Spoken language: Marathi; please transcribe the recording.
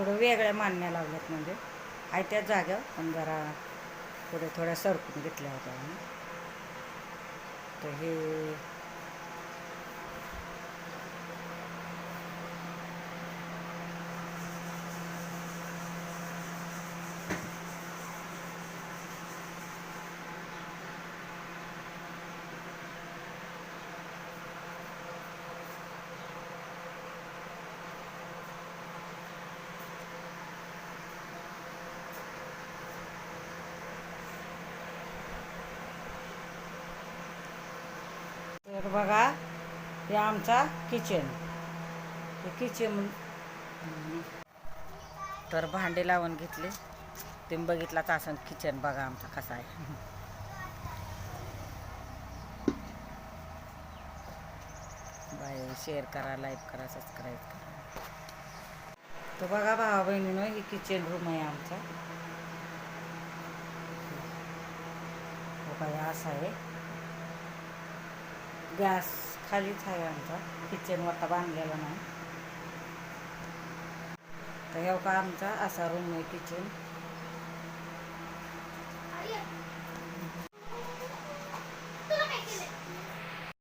थोडं वेगळ्या मांडण्या लावल्यात, म्हणजे आहे त्याच जागेवर, पण जरा पुढे थोड्या सरकून घेतल्या होत्या आम्ही. तर हे तर बघा, हे आमचा किचन. हे किचन तर भांडे लावून घेतले. तुम्ही बघितलाच असं किचन. बघा आमचा कसा आहे. बाय, शेअर करा, लाईक करा, सबस्क्राईब करा. तर बघा भावा बहिणीनं, ही किचन रूम आहे आमचा. बघा असा आहे. गॅस खालीच आहे आमचा, किचन वरता बांधलेला नाही. तर हे का आमचा असा रूम आहे किचन.